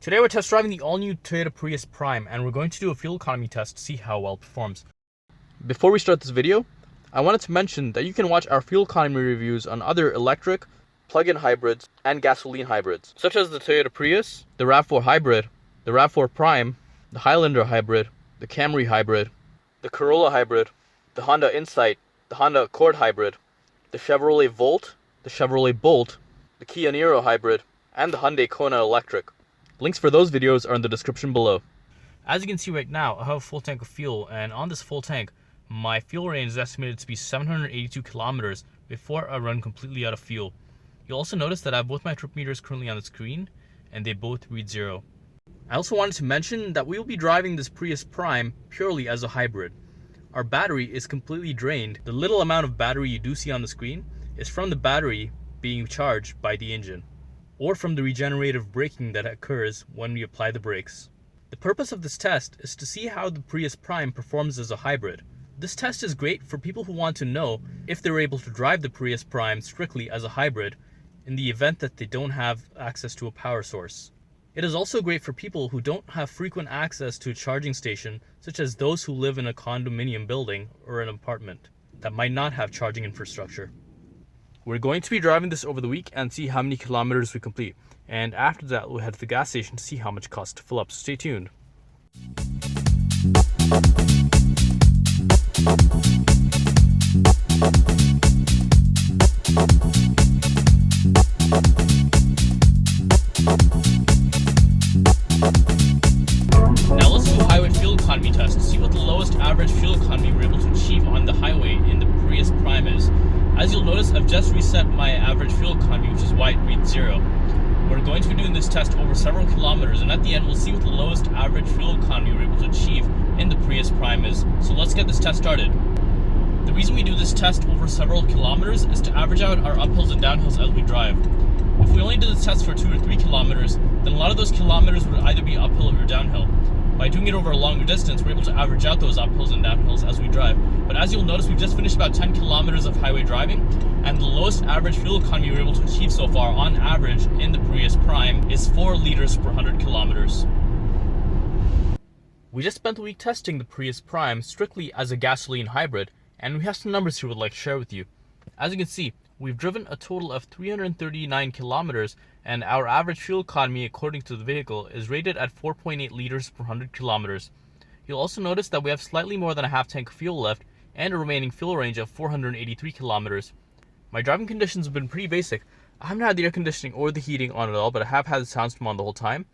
Today we're test driving the all-new Toyota Prius Prime, and we're going to do a fuel economy test to see how well it performs. Before we start this video, I wanted to mention that you can watch our fuel economy reviews on other electric, plug-in hybrids, and gasoline hybrids, such as the Toyota Prius, the RAV4 Hybrid, the RAV4 Prime, the Highlander Hybrid, the Camry Hybrid, the Corolla Hybrid, the Honda Insight, the Honda Accord Hybrid, the Chevrolet Volt, the Chevrolet Bolt, the Kia Niro Hybrid, and the Hyundai Kona Electric. Links for those videos are in the description below. As you can see right now, I have a full tank of fuel, and on this full tank, my fuel range is estimated to be 782 kilometers before I run completely out of fuel. You'll also notice that I have both my trip meters currently on the screen, and they both read 0. I also wanted to mention that we will be driving this Prius Prime purely as a hybrid. Our battery is completely drained. The little amount of battery you do see on the screen is from the battery being charged by the engine, or from the regenerative braking that occurs when we apply the brakes. The purpose of this test is to see how the Prius Prime performs as a hybrid. This test is great for people who want to know if they're able to drive the Prius Prime strictly as a hybrid in the event that they don't have access to a power source. It is also great for people who don't have frequent access to a charging station, such as those who live in a condominium building or an apartment that might not have charging infrastructure. We're going to be driving this over the week and see how many kilometers we complete. And after that, we'll head to the gas station to see how much it costs to fill up. So stay tuned. Now let's do a highway fuel economy test to see what the lowest average fuel economy we're able to achieve on the highway in the Prius Prime is. As you'll notice, I've just reset my average fuel economy, which is why it reads 0. We're going to be doing this test over several kilometers, and at the end we'll see what the lowest average fuel economy we're able to achieve in the Prius Prime is. So let's get this test started. The reason we do this test over several kilometers is to average out our uphills and downhills as we drive. If we only did this test for 2 or 3 kilometers, then a lot of those kilometers would either be uphill or downhill. By doing it over a longer distance, we're able to average out those uphills and downhills as we drive. But as you'll notice, we've just finished about 10 kilometers of highway driving, and the lowest average fuel economy we're able to achieve so far on average in the Prius Prime is 4 liters per 100 kilometers. We just spent the week testing the Prius Prime strictly as a gasoline hybrid, and we have some numbers here we'd like to share with you. As you can see, we've driven a total of 339 kilometers, and our average fuel economy according to the vehicle is rated at 4.8 liters per 100 kilometers. You'll also notice that we have slightly more than a half tank of fuel left and a remaining fuel range of 483 kilometers. My driving conditions have been pretty basic. I haven't had the air conditioning or the heating on at all, but I have had the sound system on the whole time.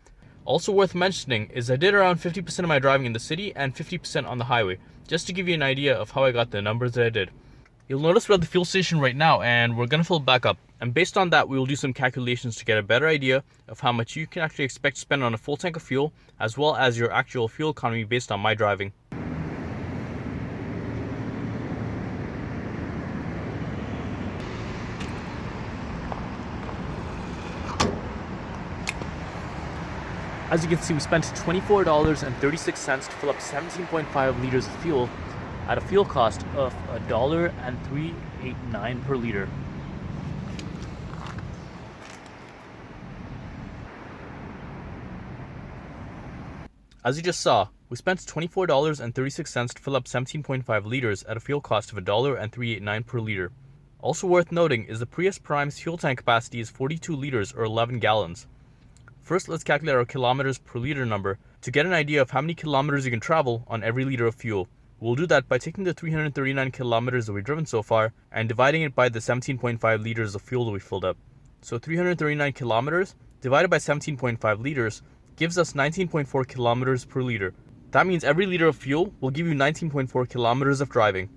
Also worth mentioning is I did around 50% of my driving in the city and 50% on the highway, just to give you an idea of how I got the numbers that I did. You'll notice we're at the fuel station right now, and we're going to fill it back up. And based on that, we will do some calculations to get a better idea of how much you can actually expect to spend on a full tank of fuel, as well as your actual fuel economy based on my driving. As you can see, we spent $24.36 to fill up 17.5 liters of fuel at a fuel cost of $1.389 per liter. As you just saw, we spent $24.36 to fill up 17.5 liters at a fuel cost of $1.389 per liter. Also worth noting is the Prius Prime's fuel tank capacity is 42 liters or 11 gallons. First, let's calculate our kilometers per liter number to get an idea of how many kilometers you can travel on every liter of fuel. We'll do that by taking the 339 kilometers that we've driven so far and dividing it by the 17.5 liters of fuel that we filled up. So 339 kilometers divided by 17.5 liters gives us 19.4 kilometers per liter. That means every liter of fuel will give you 19.4 kilometers of driving.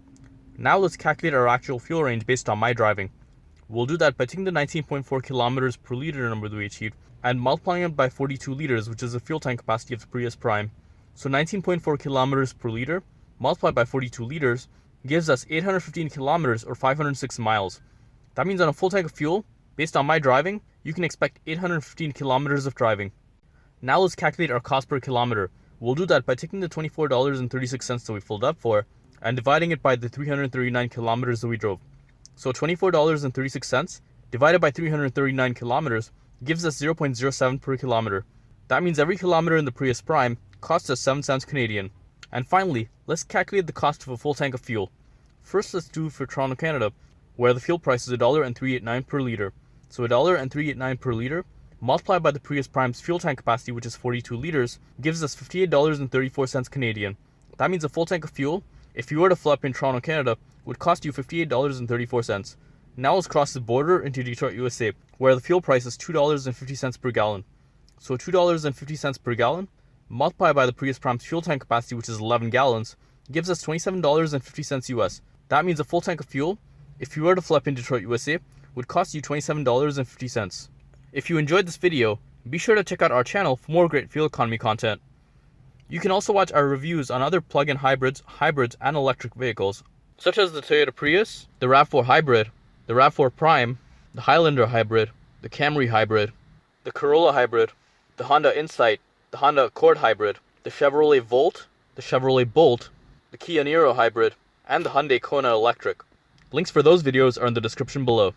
Now let's calculate our actual fuel range based on my driving. We'll do that by taking the 19.4 kilometers per liter number that we achieved and multiplying it by 42 liters, which is the fuel tank capacity of the Prius Prime. So 19.4 kilometers per liter multiplied by 42 liters gives us 815 kilometers or 506 miles. That means on a full tank of fuel, based on my driving, you can expect 815 kilometers of driving. Now let's calculate our cost per kilometer. We'll do that by taking the $24.36 that we filled up for and dividing it by the 339 kilometers that we drove. So $24.36 divided by 339 kilometers gives us 0.07 per kilometer. That means every kilometer in the Prius Prime costs us 7 cents Canadian. And finally, let's calculate the cost of a full tank of fuel. First, let's do for Toronto, Canada, where the fuel price is $1.389 per liter. So $1.389 per liter, multiplied by the Prius Prime's fuel tank capacity, which is 42 liters, gives us $58.34 Canadian. That means a full tank of fuel, if you were to fill up in Toronto, Canada, would cost you $58.34. Now let's cross the border into Detroit, USA, where the fuel price is $2.50 per gallon. So $2.50 per gallon, multiplied by the Prius Prime's fuel tank capacity, which is 11 gallons, gives us $27.50 US. That means a full tank of fuel, if you were to fill up in Detroit, USA, would cost you $27.50. If you enjoyed this video, be sure to check out our channel for more great fuel economy content. You can also watch our reviews on other plug-in hybrids, and electric vehicles, such as the Toyota Prius, the RAV4 Hybrid, the RAV4 Prime, the Highlander Hybrid, the Camry Hybrid, the Corolla Hybrid, the Honda Insight, the Honda Accord Hybrid, the Chevrolet Volt, the Chevrolet Bolt, the Kia Niro Hybrid, and the Hyundai Kona Electric. Links for those videos are in the description below.